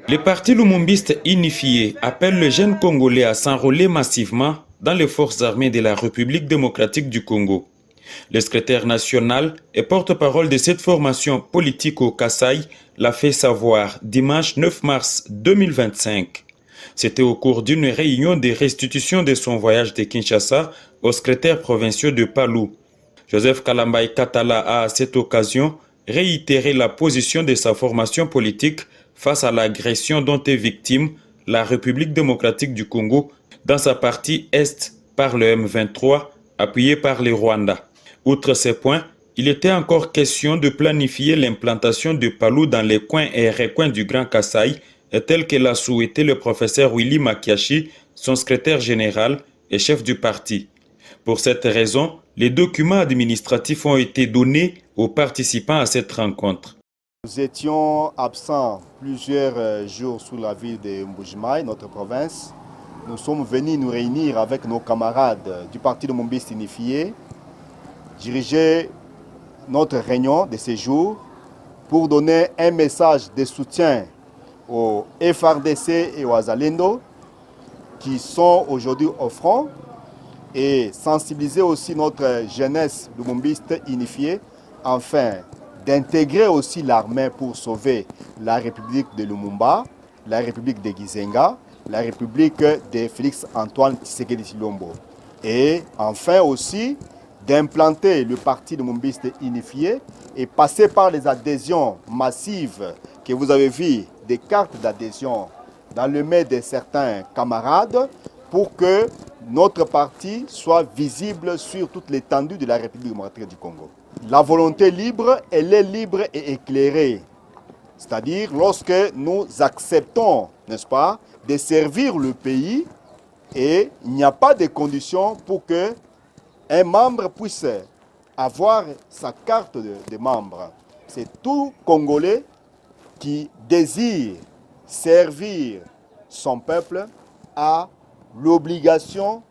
Les partis lumumbistes unifiés appellent les jeunes Congolais à s'enrôler massivement dans les forces armées de la République démocratique du Congo. Le secrétaire national et porte-parole de cette formation politique au Kasaï l'a fait savoir dimanche 9 mars 2025. C'était au cours d'une réunion de restitution de son voyage de Kinshasa au secrétaire provincial de Palou. Joseph Kalambay Katala a à cette occasion réitéré la position de sa formation politique face à l'agression dont est victime la République démocratique du Congo dans sa partie Est par le M23 appuyé par le Rwanda. Outre ces points, il était encore question de planifier l'implantation de Palou dans les coins et recoins du Grand Kasaï, tel que l'a souhaité le professeur Willy Makiashi, son secrétaire général et chef du parti. Pour cette raison, les documents administratifs ont été donnés aux participants à cette rencontre. Nous étions absents plusieurs jours sous la ville de Mbujimaï, notre province. Nous sommes venus nous réunir avec nos camarades du Parti lumumbiste unifié, diriger notre réunion de ces jours pour donner un message de soutien aux FRDC et aux Azalendo qui sont aujourd'hui au front et sensibiliser aussi notre jeunesse lumumbiste unifiée afin d'intégrer aussi l'armée pour sauver la République de Lumumba, la République de Gizenga, la République de Félix-Antoine Tshisekedi Tshilombo. Et enfin aussi d'implanter le parti lumumbiste unifié et passer par les adhésions massives que vous avez vues, des cartes d'adhésion dans le mail de certains camarades pour que notre parti soit visible sur toute l'étendue de la République démocratique du Congo. La volonté libre, elle est libre et éclairée. C'est-à-dire lorsque nous acceptons, n'est-ce pas, de servir le pays et il n'y a pas de conditions pour que un membre puisse avoir sa carte de membre. C'est tout Congolais qui désire servir son peuple a l'obligation,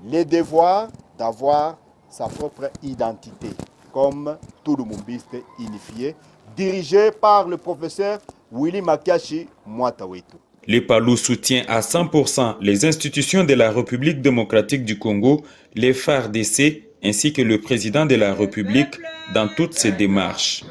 les devoirs d'avoir sa propre identité, comme tout lumumbiste unifié, dirigé par le professeur Willy Makiashi Mwatawetu. Les Palou soutient à 100% les institutions de la République démocratique du Congo, les FARDC ainsi que le président de la République dans toutes ses démarches.